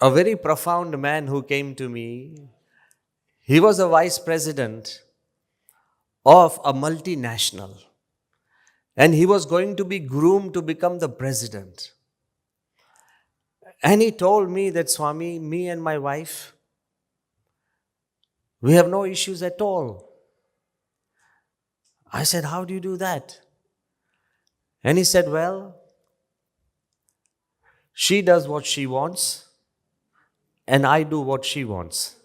a very profound man who came to me. He was a vice president of a multinational, and he was going to be groomed to become the president. And he told me that, Swami, me and my wife, we have no issues at all. I said, how do you do that? And he said, well, she does what she wants, and I do what she wants.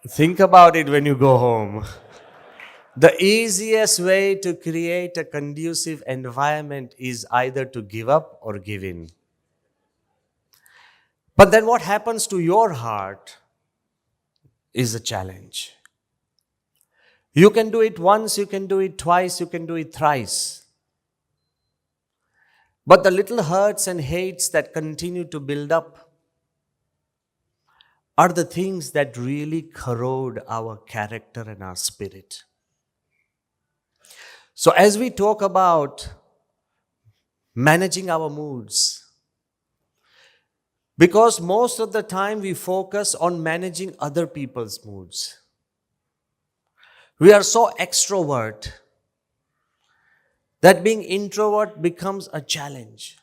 Think about it when you go home. The easiest way to create a conducive environment is either to give up or give in. But then what happens to your heart is a challenge. You can do it once, you can do it twice, you can do it thrice. But the little hurts and hates that continue to build up are the things that really corrode our character and our spirit. So as we talk about managing our moods, because most of the time we focus on managing other people's moods. We are so extrovert that being introvert becomes a challenge.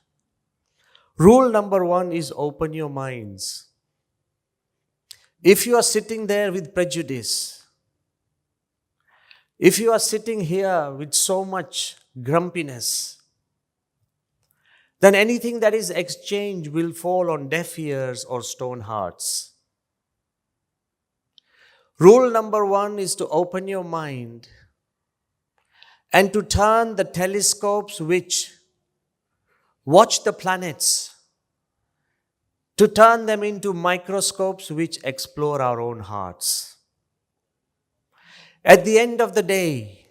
Rule number 1 is open your minds. If you are sitting there with prejudice, if you are sitting here with so much grumpiness, then anything that is exchanged will fall on deaf ears or stone hearts. Rule number 1 is to open your mind and to turn the telescopes which watch the planets, to turn them into microscopes which explore our own hearts. At the end of the day,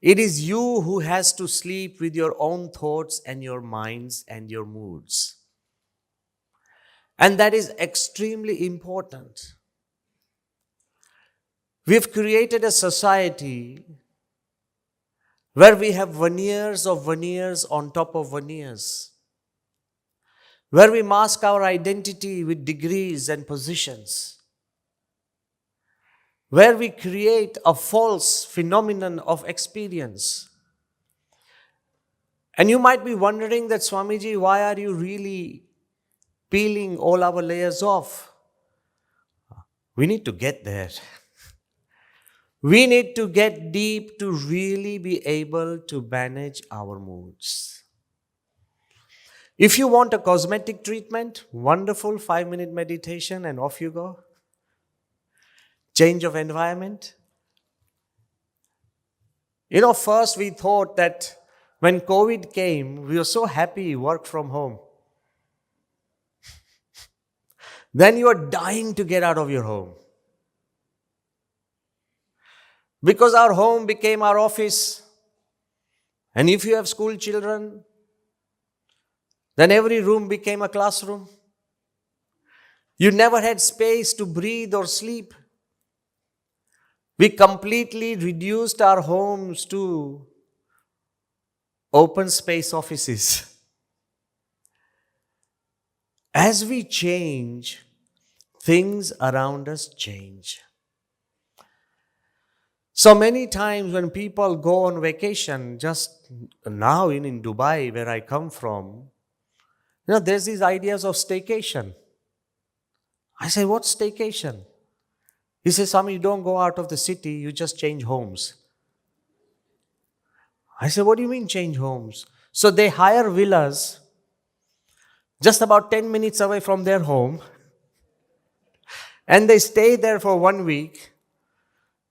it is you who has to sleep with your own thoughts and your minds and your moods. And that is extremely important. We've created a society where we have veneers of veneers on top of veneers, where we mask our identity with degrees and positions, where we create a false phenomenon of experience. And you might be wondering that, Swamiji, why are you really peeling all our layers off? We need to get there. We need to get deep to really be able to manage our moods. If you want a cosmetic treatment, wonderful 5-minute meditation and off you go. Change of environment. First we thought that when COVID came, we were so happy, work from home. Then you are dying to get out of your home. Because our home became our office. And if you have school children, then every room became a classroom. You never had space to breathe or sleep. We completely reduced our homes to open space offices. As we change, things around us change. So many times when people go on vacation, just now in Dubai, where I come from, there's these ideas of staycation. I say, what's staycation? He says, Swami, you don't go out of the city, you just change homes. I say, what do you mean change homes? So they hire villas just about 10 minutes away from their home, and they stay there for 1 week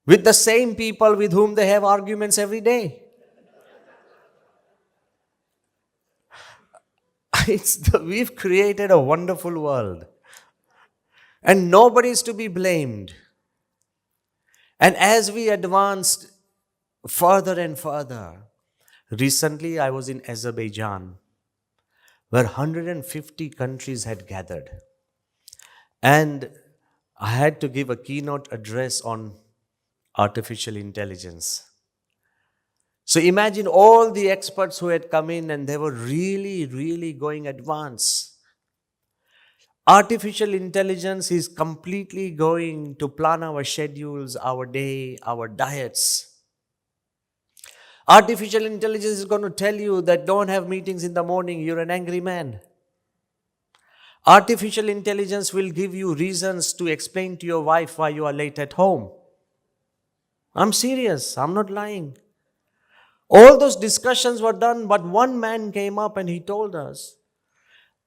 with the same people with whom they have arguments every day. We've created a wonderful world. And nobody is to be blamed. And as we advanced further and further, recently I was in Azerbaijan, where 150 countries had gathered. And I had to give a keynote address on artificial intelligence. So imagine all the experts who had come in and they were really, really going advanced. Artificial intelligence is completely going to plan our schedules, our day, our diets. Artificial intelligence is going to tell you that don't have meetings in the morning, you're an angry man. Artificial intelligence will give you reasons to explain to your wife why you are late at home. I'm serious, I'm not lying. All those discussions were done, but one man came up and he told us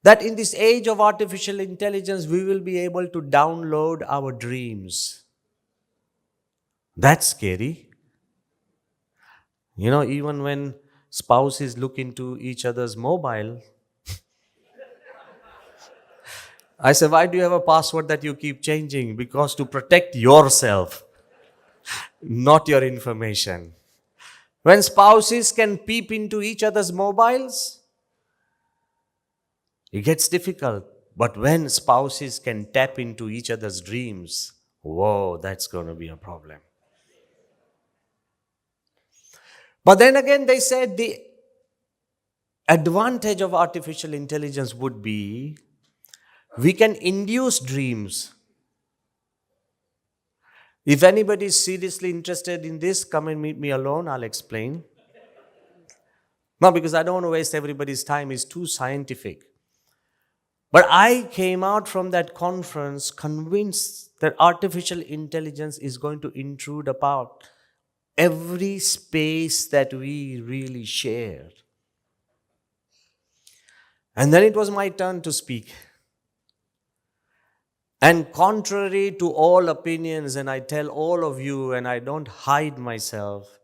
that in this age of artificial intelligence, we will be able to download our dreams. That's scary. Even when spouses look into each other's mobile, I say, why do you have a password that you keep changing? Because to protect yourself, not your information. When spouses can peep into each other's mobiles, it gets difficult. But when spouses can tap into each other's dreams, whoa, that's going to be a problem. But then again, they said the advantage of artificial intelligence would be we can induce dreams. If anybody is seriously interested in this, come and meet me alone, I'll explain. No, because I don't want to waste everybody's time, it's too scientific. But I came out from that conference convinced that artificial intelligence is going to intrude about every space that we really share. And then it was my turn to speak. And contrary to all opinions, and I tell all of you, and I don't hide myself,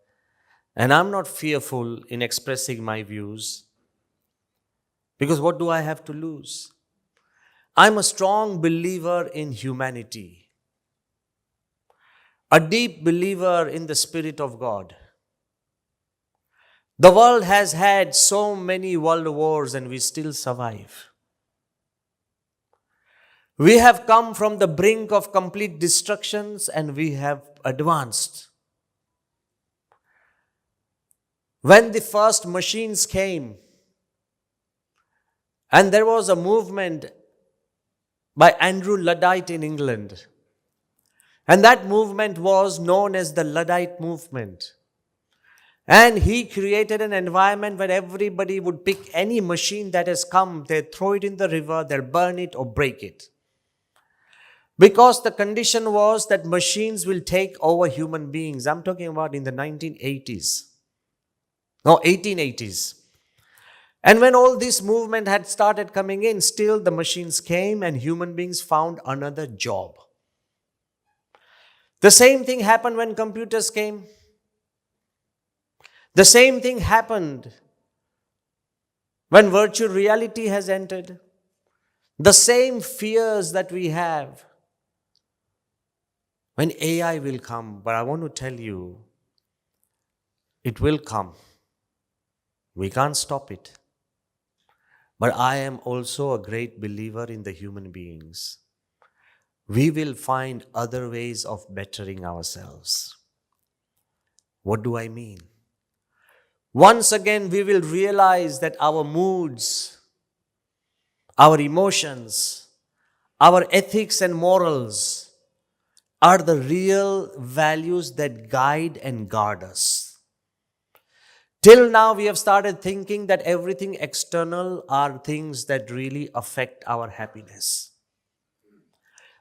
and I'm not fearful in expressing my views, because what do I have to lose? I'm a strong believer in humanity, a deep believer in the Spirit of God. The world has had so many world wars and we still survive. We have come from the brink of complete destructions and we have advanced. When the first machines came, and there was a movement by Andrew Luddite in England, and that movement was known as the Luddite movement. And he created an environment where everybody would pick any machine that has come, they throw it in the river, they'll burn it or break it. Because the condition was that machines will take over human beings. I'm talking about in the 1880s. And when all this movement had started coming in, still the machines came and human beings found another job. The same thing happened when computers came. The same thing happened when virtual reality has entered. The same fears that we have when AI will come. But I want to tell you, it will come. We can't stop it. But I am also a great believer in the human beings. We will find other ways of bettering ourselves. What do I mean? Once again, we will realize that our moods, our emotions, our ethics and morals are the real values that guide and guard us. Till now, we have started thinking that everything external are things that really affect our happiness.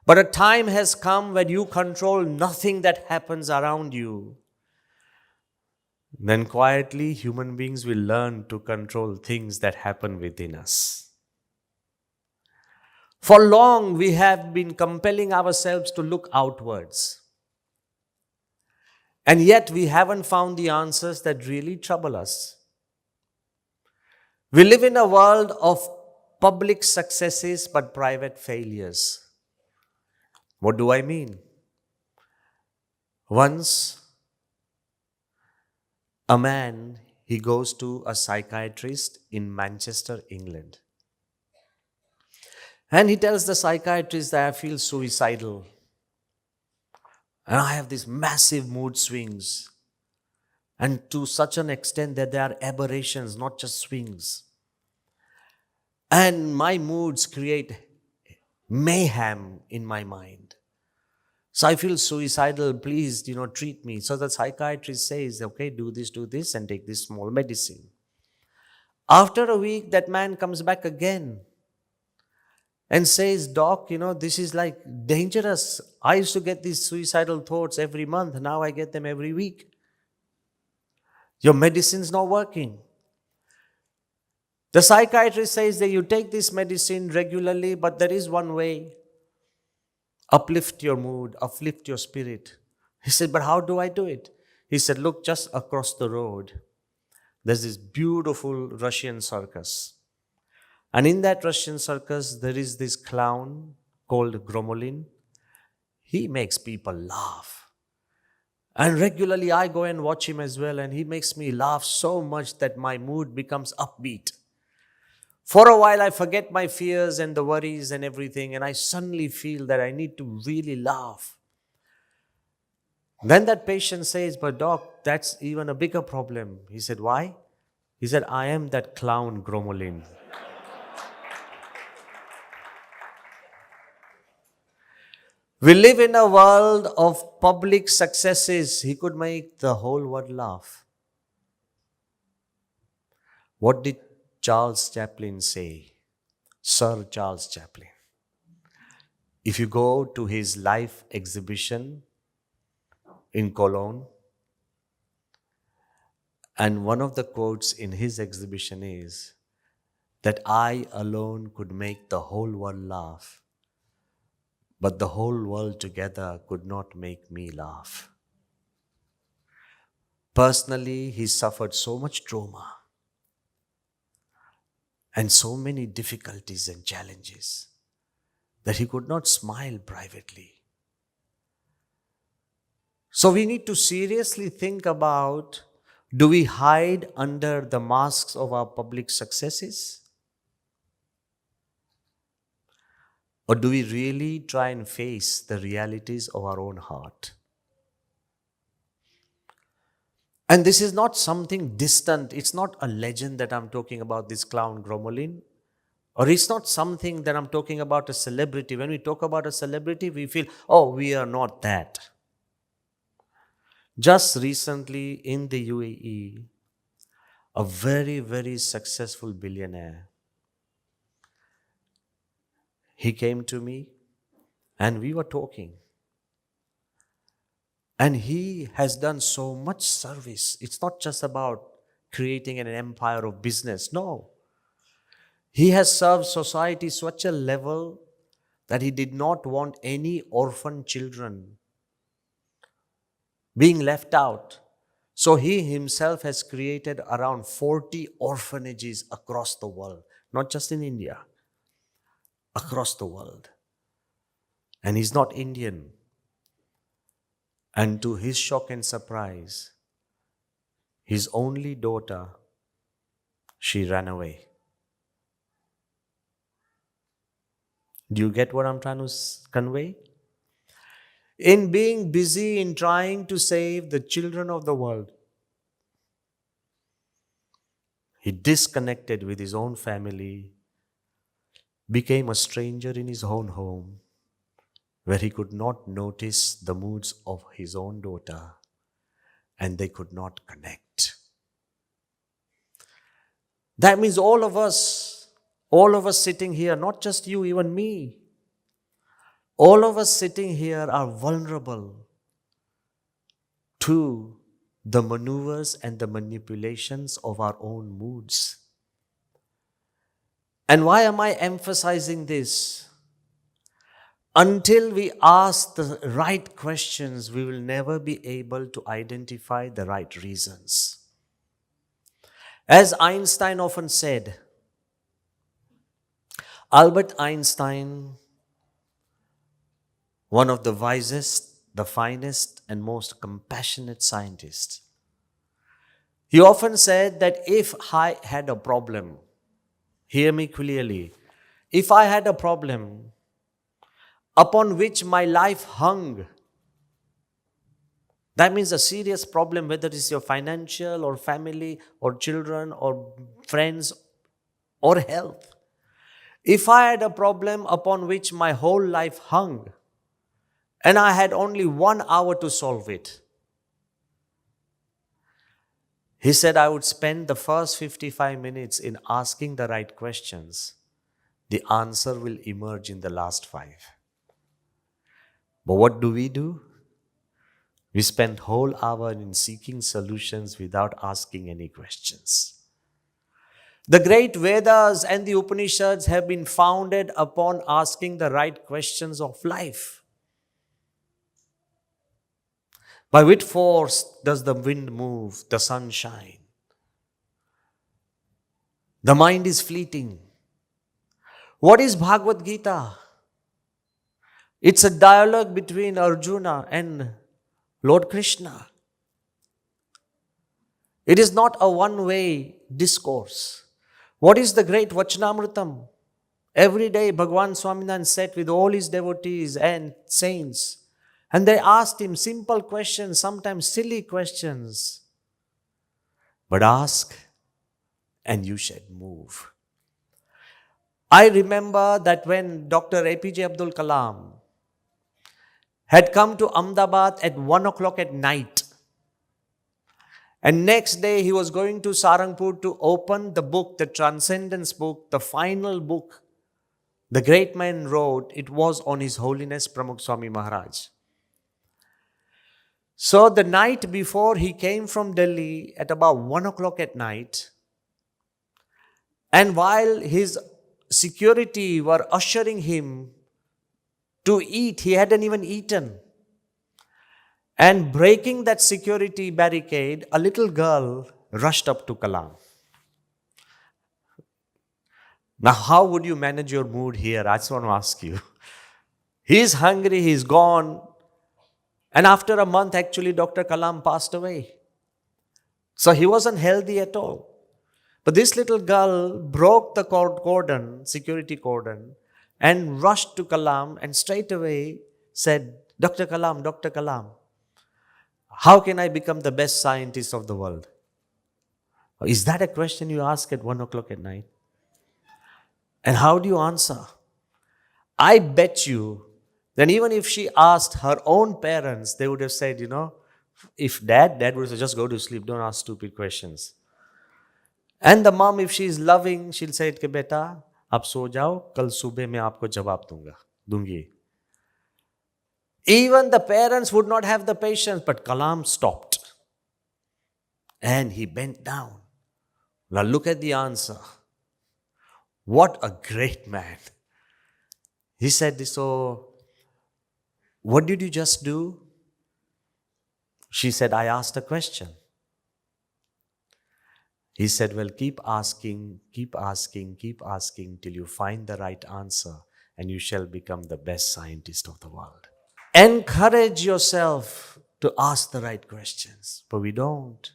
But a time has come when you control nothing that happens around you. Then quietly, human beings will learn to control things that happen within us. For long, we have been compelling ourselves to look outwards. And yet, we haven't found the answers that really trouble us. We live in a world of public successes but private failures. What do I mean? Once, a man, he goes to a psychiatrist in Manchester, England. And he tells the psychiatrist that I feel suicidal. And I have these massive mood swings. and to such an extent that they are aberrations, not just swings. And my moods create mayhem in my mind. So I feel suicidal, please, treat me. So the psychiatrist says, okay, do this, and take this small medicine. After a week, that man comes back again and says, Doc, this is like dangerous. I used to get these suicidal thoughts every month. Now I get them every week. Your medicine's not working. The psychiatrist says that you take this medicine regularly, but there is one way. Uplift your mood, uplift your spirit. He said, but how do I do it? He said, look just across the road. There's this beautiful Russian circus. And in that Russian circus, there is this clown called Gromolin. He makes people laugh. And regularly I go and watch him as well, and he makes me laugh so much that my mood becomes upbeat. For a while I forget my fears and the worries and everything, and I suddenly feel that I need to really laugh. Then that patient says, but doc, that's even a bigger problem. He said, why? He said, I am that clown Gromolin. We live in a world of public successes. He could make the whole world laugh. What did Charles Chaplin say? Sir Charles Chaplin. If you go to his life exhibition in Cologne, and one of the quotes in his exhibition is that I alone could make the whole world laugh, but the whole world together could not make me laugh. Personally, he suffered so much trauma and so many difficulties and challenges that he could not smile privately. So we need to seriously think about, do we hide under the masks of our public successes? Or do we really try and face the realities of our own heart? And this is not something distant. It's not a legend that I'm talking about, this clown Gromolin. Or it's not something that I'm talking about a celebrity. When we talk about a celebrity, we feel, oh, we are not that. Just recently in the UAE, a very, very successful billionaire, he came to me and we were talking. And he has done so much service. It's not just about creating an empire of business. No. He has served society such a level that he did not want any orphan children being left out. So he himself has created around 40 orphanages across the world, not just in India, across the world. And he's not Indian. And to his shock and surprise, his only daughter, she ran away. Do you get what I'm trying to convey? In being busy in trying to save the children of the world, he disconnected with his own family, became a stranger in his own home, where he could not notice the moods of his own daughter, and they could not connect. That means all of us sitting here, not just you, even me, all of us sitting here are vulnerable to the maneuvers and the manipulations of our own moods. And why am I emphasizing this? Until we ask the right questions, we will never be able to identify the right reasons. As Einstein often said, Albert Einstein, one of the wisest, the finest, and most compassionate scientists, he often said that if I had a problem, hear me clearly, if I had a problem upon which my life hung, That means a serious problem, whether it's your financial or family or children or friends or health. If I had a problem upon which my whole life hung and I had only 1 hour to solve it, he said I would spend the first 55 minutes in asking the right questions. The answer will emerge in the last 5. But what do? We spend whole hour in seeking solutions without asking any questions. The great Vedas and the Upanishads have been founded upon asking the right questions of life. By what force does the wind move, the sun shine? The mind is fleeting. What is Bhagavad Gita? It's a dialogue between Arjuna and Lord Krishna. It is not a one-way discourse. What is the great Vachanamritam? Every day Bhagavan Swaminathan sat with all his devotees and saints, and they asked him simple questions, sometimes silly questions. But ask and you shall move. I remember that when Dr. APJ Abdul Kalam had come to Ahmedabad at 1 o'clock at night, and next day he was going to Sarangpur to open the book, the Transcendence book, the final book the great man wrote. It was on His Holiness Pramukh Swami Maharaj. So the night before, he came from Delhi at about 1 o'clock at night, and while his security were ushering him to eat, he hadn't even eaten. And breaking that security barricade, a little girl rushed up to Kalam. Now, how would you manage your mood here? I just want to ask you. He's hungry, he's gone. And after a month, actually, Dr. Kalam passed away. So he wasn't healthy at all. But this little girl broke the cordon, security cordon, and rushed to Kalam and straight away said, Dr. Kalam, how can I become the best scientist of the world? Is that a question you ask at 1 o'clock at night? And how do you answer? I bet you that even if she asked her own parents, they would have said, if dad would say, just go to sleep, don't ask stupid questions. And the mom, if she is loving, she'll say, beta, ab so jao, kal subah mein aapko jawab dungi. Even the parents would not have the patience, but Kalam stopped. And he bent down. Now look at the answer. What a great man. He said, so, what did you just do? She said, I asked a question. He said, well, keep asking till you find the right answer, and you shall become the best scientist of the world. Encourage yourself to ask the right questions, but we don't.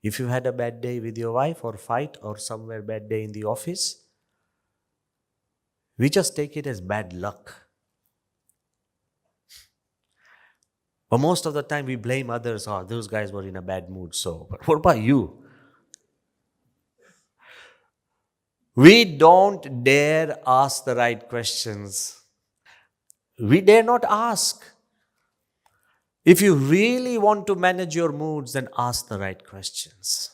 If you had a bad day with your wife or fight or somewhere bad day in the office, we just take it as bad luck. But most of the time we blame others. Oh, those guys were in a bad mood, so. But what about you? We don't dare ask the right questions. We dare not ask. If you really want to manage your moods, then ask the right questions.